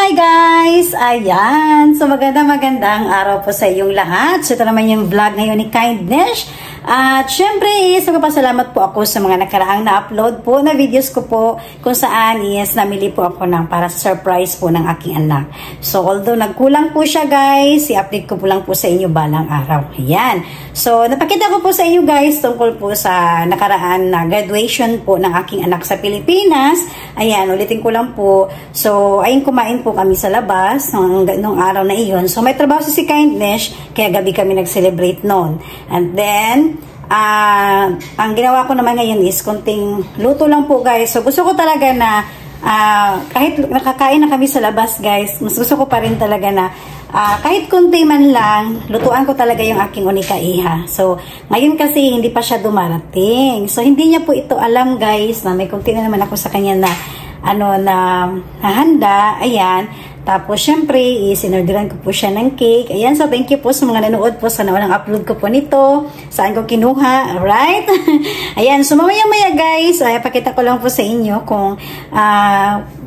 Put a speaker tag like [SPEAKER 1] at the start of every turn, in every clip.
[SPEAKER 1] Hi guys! Ayan! So magandang araw po sa inyong lahat. So ito naman yung vlog ngayon ni Kindness. At syempre magpapasalamat po ako sa mga nakaraang na-upload po na videos ko po kung saan namili po ako ng para surprise po ng aking anak. So although nagkulang po siya guys, i-update ko po lang po sa inyo balang araw. Ayan. So napakita ko po sa inyo guys tungkol po sa nakaraan na graduation po ng aking anak sa Pilipinas. Ayan, ulitin ko lang po. So ayun, kumain po kami sa labas nung araw na iyon. So may trabaho si Kindness, kaya gabi kami nag-celebrate noon. And then ang ginawa ko naman ngayon is konting luto lang po guys. So gusto ko talaga na kahit nakakain na kami sa labas guys, mas gusto ko pa rin talaga na kahit konti man lang, lutuan ko talaga yung aking unika iha. So ngayon kasi hindi pa siya dumarating. So hindi niya po ito alam guys na may konti na naman ako sa kanya na na handa. Ayan. Tapos, syempre, sinorderan ko po siya ng cake. Ayan, so thank you po sa mga nanood po sa nawalang upload ko po nito. Saan ko kinuha, alright? Ayan, so mamaya-maya guys, pakita ko lang po sa inyo kung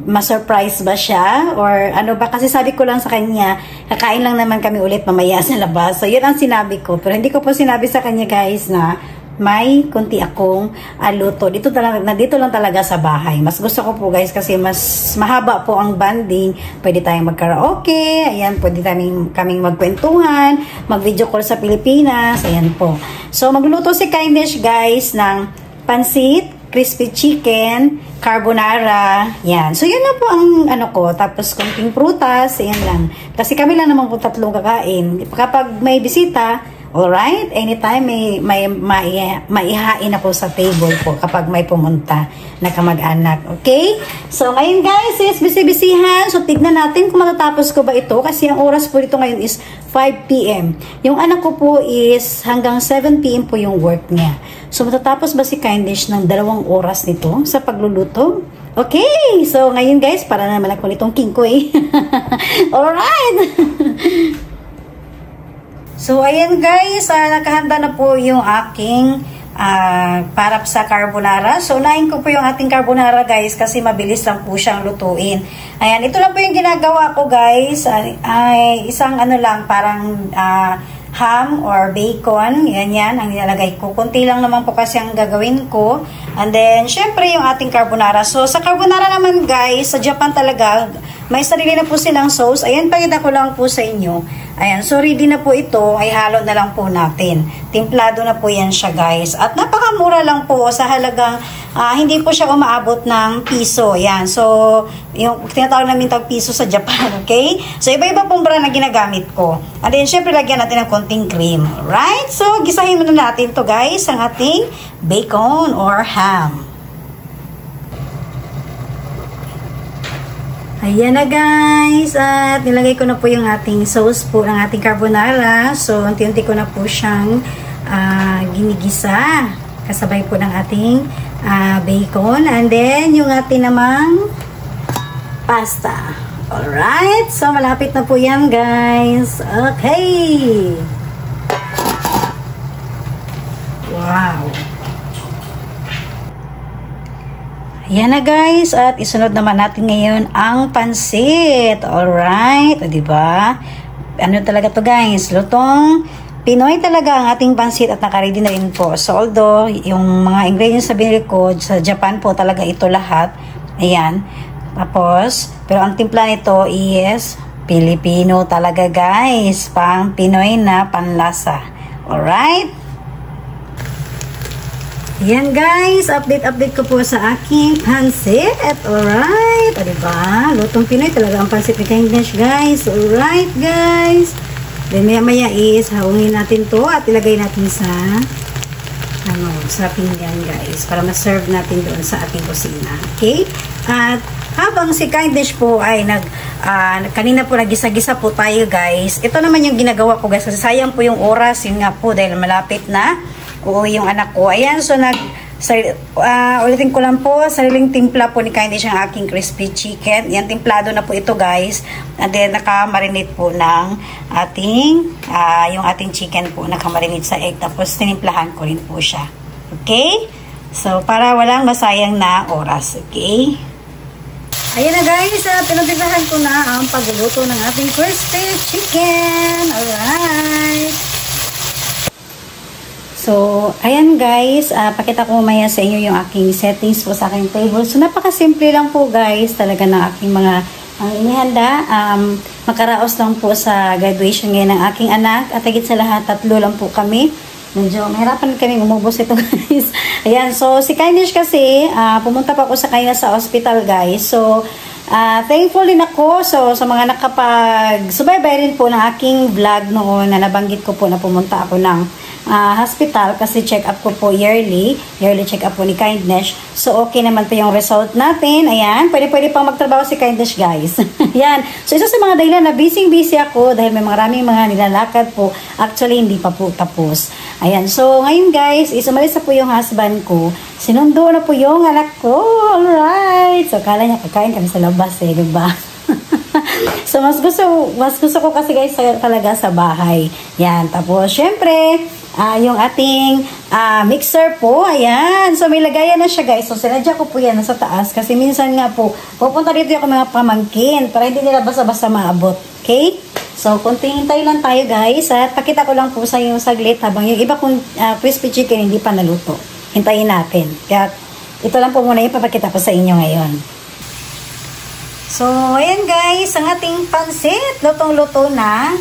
[SPEAKER 1] ma-surprise ba siya or ano ba. Kasi sabi ko lang sa kanya, kakain lang naman kami ulit mamaya sa labas. So, yun ang sinabi ko. Pero hindi ko po sinabi sa kanya guys na may kunti akong luto. Dito lang talaga sa bahay. Mas gusto ko po guys kasi mas mahaba po ang banding. Pwede tayong mag-karaoke. Ayan, pwede kaming magkwentuhan, mag-video call sa Pilipinas. Ayan po. So, magluluto si Kindness guys ng pansit, crispy chicken, carbonara. Yan. So, yun na po ang ko. Tapos, kunting prutas. Ayan lang. Kasi kami lang naman po tatlong kakain. Kapag may bisita, alright, anytime may maihain na po sa table po kapag may pumunta na kamag-anak. Okay? So, ngayon guys, is busy-busyhan. So, tignan natin kung matatapos ko ba ito kasi ang oras po dito ngayon is 5 p.m. Yung anak ko po is hanggang 7 p.m. po yung work niya. So, matatapos ba si Kindness ng 2 oras nito sa pagluluto? Okay! So, ngayon guys, para naman ako nitong king ko eh. Alright! So, ayan guys, nakahanda na po yung aking para sa carbonara. So, unahin ko po yung ating carbonara guys kasi mabilis lang po siyang lutuin. Ayan, ito lang po yung ginagawa ko guys. Ay, isang lang, parang ham or bacon. Yan ang nilalagay ko. Kunti lang naman po kasi ang gagawin ko. And then, syempre yung ating carbonara. So, sa carbonara naman guys, sa Japan talaga, may sarili na po silang sauce. Ayan, pakita ko lang po sa inyo. Ayan, so ready na po ito. Ay halo na lang po natin. Timplado na po yan siya guys. At napakamura lang po sa halagang hindi po siya umaabot ng piso. Ayan, so yung tinatawag namin tag piso sa Japan. Okay? So iba-iba pong brand na ginagamit ko. And then syempre lagyan natin ng konting cream. Right? So gisahin muna natin to guys, ang ating bacon or ham. Ayan na guys, at nilagay ko na po yung ating sauce po ng ating carbonara. So, unti-unti ko na po siyang ginigisa. Kasabay po ng ating bacon. And then, yung ating namang pasta. Alright, so malapit na po yan guys. Okay. Wow. Yan na guys, at isunod naman natin ngayon ang pansit. Alright, o diba? Ano talaga to guys? Lutong Pinoy talaga ang ating pansit at nakaready na rin po. So although, yung mga ingredients na binili ko sa Japan po talaga ito lahat. Ayan. Tapos, pero ang timpla nito is Pilipino talaga guys. Pang Pinoy na panlasa. Alright? Yan guys, update ko po sa aking pansit. At alright, diba? Lutong Pinoy talaga ang pansit ni Kindness guys. Alright guys. Then maya is hawangin natin to at ilagay natin sa pinggan guys. Para ma-serve natin doon sa ating kusina. Okay? At habang si Kindness po ay kanina po nagisa-gisa po tayo guys. Ito naman yung ginagawa ko guys. Kasi sayang po yung oras. Yun nga po dahil malapit na uuwi yung anak ko. Ayan, so ulitin ko lang po, sariling timpla po ni Kindness yung aking crispy chicken. Yan, timplado na po ito guys. And then, nakamarinate po ng yung ating chicken po, nakamarinate sa egg. Tapos, tinimplahan ko rin po siya. Okay? So, para walang masayang na oras. Okay? Ayan na guys, pinagbigahan ko na ang pagluluto ng ating crispy chicken. Alright. So, ayan guys, pakita ko mamaya sa inyo yung aking settings po sa aking table. So, napakasimple lang po guys talaga ng aking mga inihanda. Makaraos lang po sa graduation ngayon ng aking anak. At higit sa lahat, 3 lang po kami. Medyo mahirapan kami umubos ito guys. Ayan, so si Kindness kasi, pumunta pa ako sa kanya sa hospital guys. So, thankful din ako sa mga nakapag-subaybay rin po ng aking vlog noon na nabanggit ko po na pumunta ako ng hospital kasi check up ko po yearly check up po ni Kindness. So okay naman po yung result natin. Ayan, pwede pang magtrabaho si Kindness guys. Ayan, so isa sa mga dahilan na busy ako dahil may maraming mga nilalakad po. Actually hindi pa po tapos. Ayan, so ngayon guys, umalis na po yung husband ko. Sinundo na po yung anak ko. Alright, so kala niya kakain kami sa labas diba? So mas gusto ko kasi guys talaga sa bahay. Yan, tapos syempre yung ating mixer po, ayan. So may lagayan na siya guys. So sinadya ko po yan nasa taas kasi minsan nga po pupunta dito yung mga pamangkin para hindi nila basta-basta maabot. Okay? So kunting hintay lang tayo guys at pakita ko lang po sa inyo saglit habang yung iba kong crispy chicken hindi pa naluto. Hintayin natin. Kaya ito lang po muna yung papakita ko sa inyo ngayon. So, ayan guys, ang ating pansit, lutong-luto na.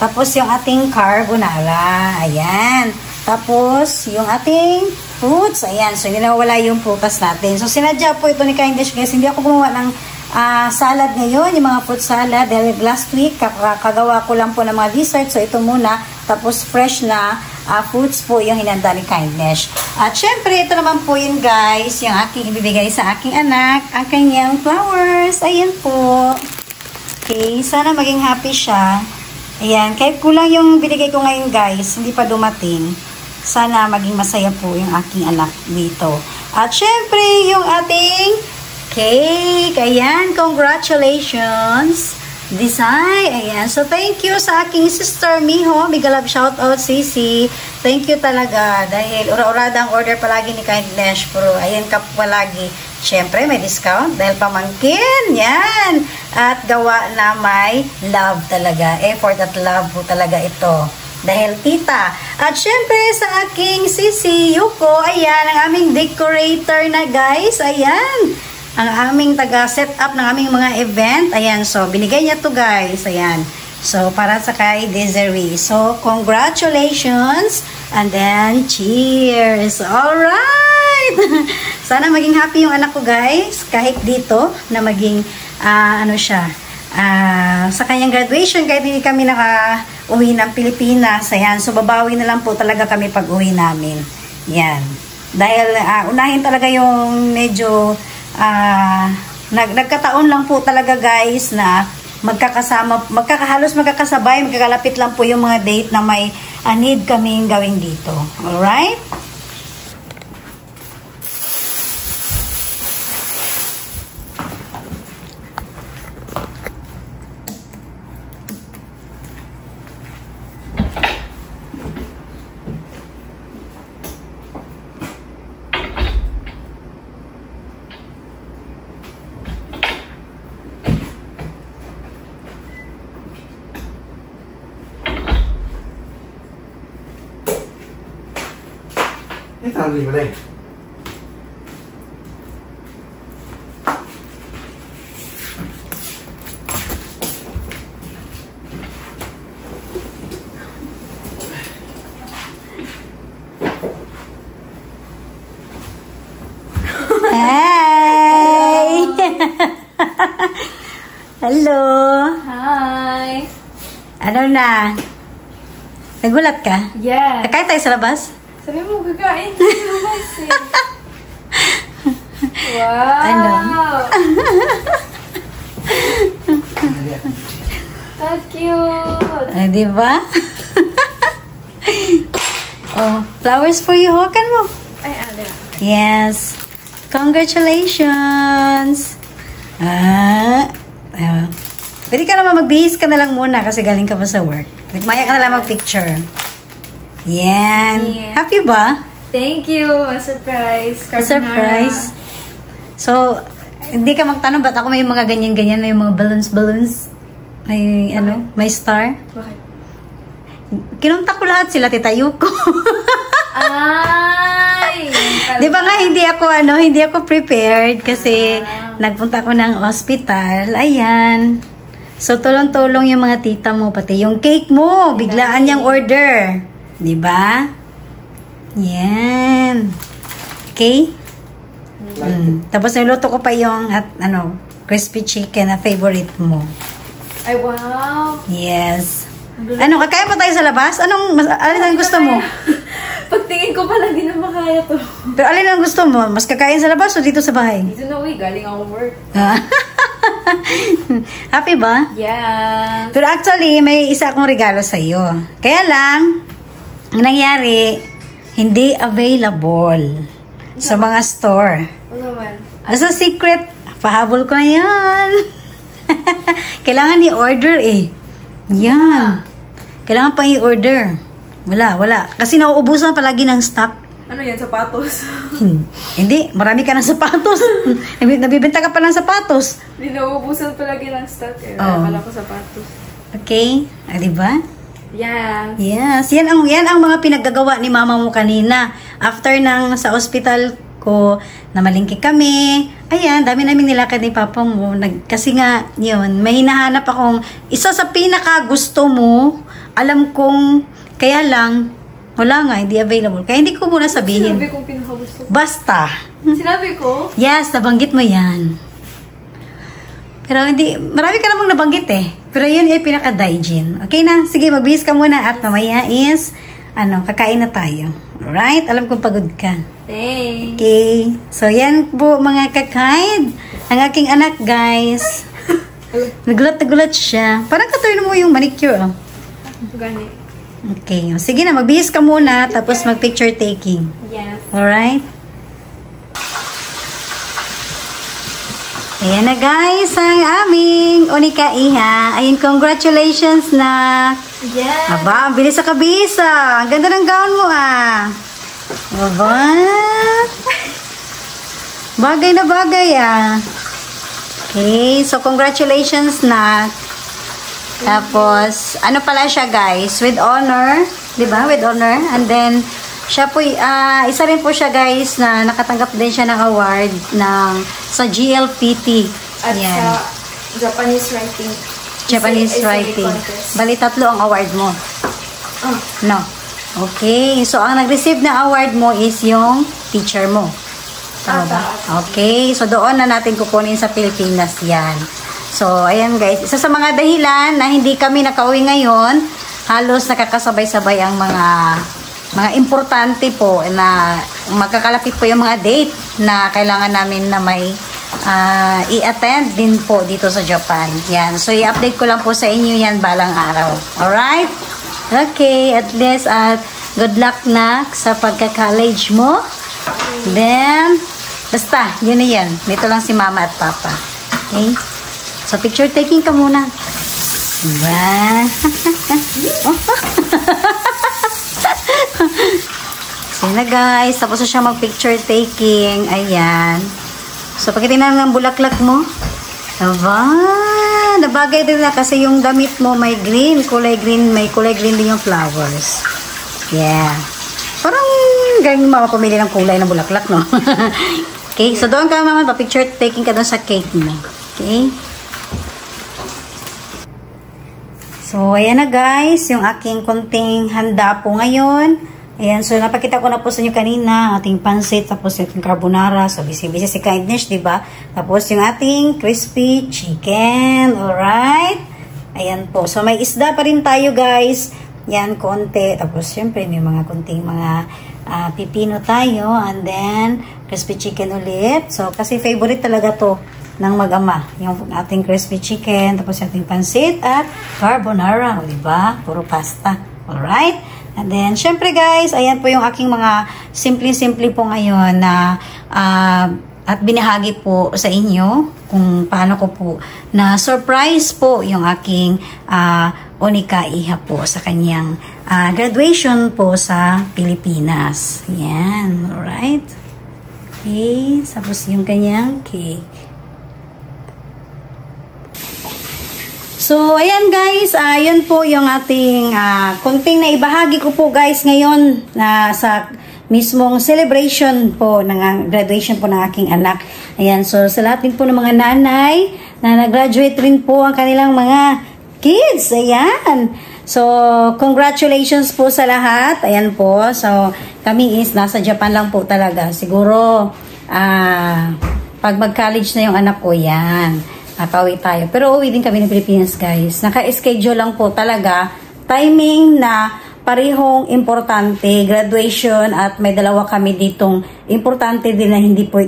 [SPEAKER 1] Tapos yung ating carbonara, ayan. Tapos yung ating fruits, ayan. So, hindi nawala yung prutas natin. So, sinadya po ito ni Kindness guys. Hindi ako gumawa ng salad ngayon, yung mga fruit salad. Dahil last week, kagawa ko lang po ng mga dessert. So, ito muna. Tapos, fresh na fruits po yung hinanda ni Kindness. At syempre, ito naman po yun guys, yung aking ibibigay sa aking anak, ang kanyang flowers. Ayan po. Okay, sana maging happy siya. Ayan, kahit kulang yung binigay ko ngayon guys, hindi pa dumating. Sana maging masaya po yung aking anak dito. At syempre, yung ating cake. Ayan, congratulations. Design. Ayan. So, thank you sa aking sister Miho. Big love shout out, Sisi. Thank you talaga. Dahil ura-urada ang order palagi ni Kindness. Pero, ayan ka palagi. Siyempre, may discount. Dahil pamangkin. Yan. At gawa na may love talaga. Effort at love po talaga ito. Dahil tita. At syempre, sa aking Sisi Yuko. Ayan, ang aming decorator na guys. Ayan. Ang aming taga-set up ng aming mga event. Ayan, so binigay niya to guys. Ayan. So, para sa kay Desiree. So, congratulations. And then, cheers. Alright! Sana maging happy yung anak ko guys. Kahit dito, na maging, sa kanyang graduation, kahit hindi kami naka-uwi ng Pilipinas. Ayan, so babawi na lang po talaga kami pag uwi namin. Yan. Dahil, unahin talaga yung medyo, nagkataon lang po talaga guys na halos magkakasabay, magkakalapit lang po yung mga date na may need kaming gawin dito. Alright?
[SPEAKER 2] Tao gì vào đây?
[SPEAKER 1] Hi! Hello!
[SPEAKER 3] Hi!
[SPEAKER 1] Ano na? Nagulat ka?
[SPEAKER 3] Yeah.
[SPEAKER 1] Kakain tayo sa labas?
[SPEAKER 3] Sabi mo, gagain tayo kasi. Wow!
[SPEAKER 1] Ano?
[SPEAKER 3] That's cute!
[SPEAKER 1] Diba? Oh, flowers for you. Hawakan mo.
[SPEAKER 3] Ay, ala.
[SPEAKER 1] Yes. Congratulations. Pwede ka naman magbihis ka na lang muna kasi galing ka pa sa work. Maya ka na lang mag-picture. Yan.
[SPEAKER 3] Yeah.
[SPEAKER 1] Happy ba?
[SPEAKER 3] Thank you. A surprise.
[SPEAKER 1] A surprise. So, Hindi ka magtanong, ba't ako may mga ganyan-ganyan, may mga balloons, may, ano, may star?
[SPEAKER 3] Bakit?
[SPEAKER 1] Kinunta ko lahat sila, Tita Yuko.
[SPEAKER 3] Ay!
[SPEAKER 1] Di ba nga, hindi ako prepared kasi nagpunta ako ng hospital. Ayan. So, tulong-tulong yung mga tita mo, pati yung cake mo, biglaan niyang order. Di ba? Yan. Okay? Tapos niluto ko pa yung crispy chicken na favorite mo.
[SPEAKER 3] Ay, wow!
[SPEAKER 1] Yes. Ano, kakain pa tayo sa labas? Alin ang gusto mo?
[SPEAKER 3] Pagtingin ko pala, di na makaya to.
[SPEAKER 1] Pero alin ang gusto mo? Mas kakain sa labas o dito sa bahay?
[SPEAKER 3] Dito na, galing ako work.
[SPEAKER 1] Happy ba?
[SPEAKER 3] Yeah.
[SPEAKER 1] Pero actually, may isa akong regalo sa iyo. Kaya lang, ang nangyari, hindi available sa mga store.
[SPEAKER 3] Ano naman?
[SPEAKER 1] As a secret, pahabol ko na yan. Kailangan i-order eh. Yan. Kailangan pa i-order. Wala. Kasi nauubusan palagi ng stock.
[SPEAKER 3] Ano yan, sapatos?
[SPEAKER 1] Hindi, marami ka ng sapatos. Nabibenta ka pa ng sapatos.
[SPEAKER 3] Hindi, nauubusan palagi ng stock eh.
[SPEAKER 1] Oh.
[SPEAKER 3] Wala ko sapatos.
[SPEAKER 1] Okay? Diba?
[SPEAKER 3] Yeah.
[SPEAKER 1] Yes. Yan ang mga pinaggagawa ni mama mo kanina. After sa ospital ko, namalingki kami. Ayan, dami namin nilakad ni papa mo. Kasi nga, yun, may hinahanap akong isa sa pinaka gusto mo. Alam kong, kaya lang, wala nga, hindi available. Kaya hindi ko muna sabihin.
[SPEAKER 3] Sinabi kong pinakagusto ko.
[SPEAKER 1] Basta.
[SPEAKER 3] Sinabi ko?
[SPEAKER 1] Yes, nabanggit mo yan. Pero hindi, marami ka namang nabanggit eh. Pero yun ay pinaka-digin. Okay na? Sige, magbihis ka muna at mamaya is, kakain na tayo. Alright? Alam kong pagod ka.
[SPEAKER 3] Thanks.
[SPEAKER 1] Okay. So, yan po mga kakaid. Ang aking anak, guys. Nagulat siya. Parang katuloy mo yung manicure, oh.
[SPEAKER 3] Gani.
[SPEAKER 1] Okay. Sige na, magbihis ka muna, tapos mag-picture taking.
[SPEAKER 3] Yes.
[SPEAKER 1] Alright? Ayan na guys, ang aming Onika Iha. Ayun, congratulations na.
[SPEAKER 3] Yes.
[SPEAKER 1] Aba, ang bilis sa kabisa. Ang ganda ng gown mo ah. Aba. Bagay na bagay ah. Okay, so congratulations na. Tapos, ano pala siya guys? With honor. Diba? With honor. And then, siya po, isa rin po siya guys na nakatanggap din siya ng award sa GLPT.
[SPEAKER 3] At
[SPEAKER 1] yan.
[SPEAKER 3] sa Japanese writing.
[SPEAKER 1] Japanese writing. Bali, 3 ang award mo. No. Okay. So, ang nag-receive na award mo is yung teacher mo. Tama ba? Okay. So, doon na natin kukunin sa Pilipinas yan. So, ayan guys. Isa sa mga dahilan na hindi kami nakauwi ngayon, halos nakakasabay-sabay ang mga importante po na magkakalapit po yung mga date na kailangan namin na may i-attend din po dito sa Japan. Yan. So, i-update ko lang po sa inyo yan balang araw. Alright? Okay. At least, good luck na sa pagka-college mo. Then, basta, yun na yan. Dito lang si mama at papa. Okay? So, picture taking ka muna. Diba? So, na guys. Tapos na siya mag-picture taking. Ayan. So, pagkitingnan ng bulaklak mo. Diba? Nabagay din na kasi yung damit mo may green. Kulay green. May kulay green din yung flowers. Yeah. Parang galing makapamili ng kulay ng bulaklak, no? Okay. So, doon ka mama. Pa-picture taking ka doon sa cake mo. Okay. So, ayan na guys, yung aking konting handa po ngayon. Ayan, so napakita ko na po sa inyo kanina, ating pansit, tapos yung carbonara. So, busy-busy si Kindness, diba? Tapos yung ating crispy chicken. Alright? Ayan po. So, may isda pa rin tayo guys. Yan, konti. Tapos, syempre, may mga konting mga pipino tayo. And then, crispy chicken ulit. So, kasi favorite talaga to ng mag-ama. Yung ating crispy chicken, tapos yung ating pansit at carbonara. O, diba? Puro pasta. Alright? And then, syempre guys, ayan po yung aking mga simple-simple po ngayon na at binahagi po sa inyo kung paano ko po na surprise po yung aking Onika Iha po sa kanyang graduation po sa Pilipinas. Ayan. Alright? Okay. Tapos yung kanyang cake. So, ayan guys, yun po yung ating kunting na ibahagi ko po guys ngayon sa mismong celebration po ng graduation po ng aking anak. Ayan, so sa lahat din po ng mga nanay na nag-graduate rin po ang kanilang mga kids. Ayan. So, congratulations po sa lahat. Ayan po. So, kami is nasa Japan lang po talaga. Siguro, pag mag-college na yung anak ko, yan. Pauwi tayo. Pero uwi din kami ng Pilipinas, guys. Naka-schedule lang po talaga. Timing na parehong importante. Graduation at may dalawa kami ditong importante din na hindi po,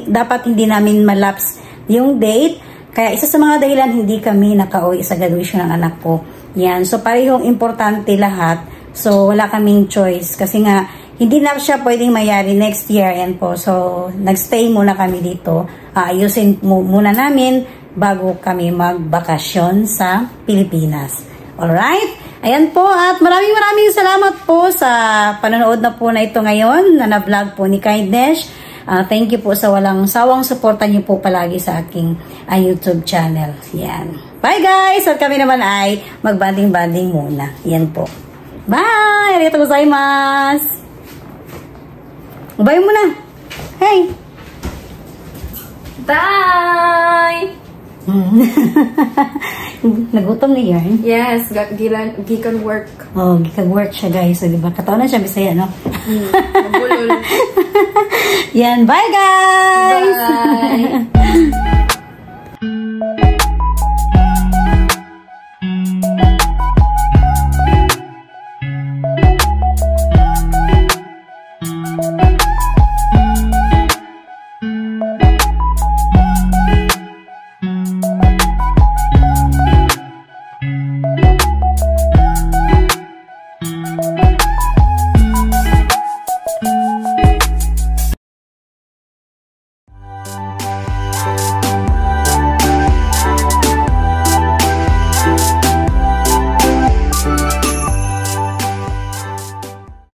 [SPEAKER 1] dapat hindi namin malaps yung date. Kaya isa sa mga dahilan hindi kami nakauwi sa graduation ng anak ko. Yan. So parehong importante lahat. So wala kaming choice. Kasi nga, hindi na siya pwedeng mayari next year. Yan po. So nagstay muna kami dito. Ayusin muna namin bago kami magbakasyon sa Pilipinas. Alright? Ayan po. At maraming salamat po sa panonood na po na ito ngayon na na-vlog po ni Kindness. Thank you po sa walang sawang suporta niyo po palagi sa aking YouTube channel. Yan. Bye guys! At kami naman ay magbanding-banding muna. Yan po. Bye! Arigatou gozaimasu! Bye muna! Hey!
[SPEAKER 3] Bye!
[SPEAKER 1] Nagutom na yarn?
[SPEAKER 3] Yes, gikan work.
[SPEAKER 1] Oh, gikan work siya guys. So, diba? Kataon na siya, Bisaya, no?
[SPEAKER 3] Nagulol.
[SPEAKER 1] Yan, bye guys!
[SPEAKER 3] Bye!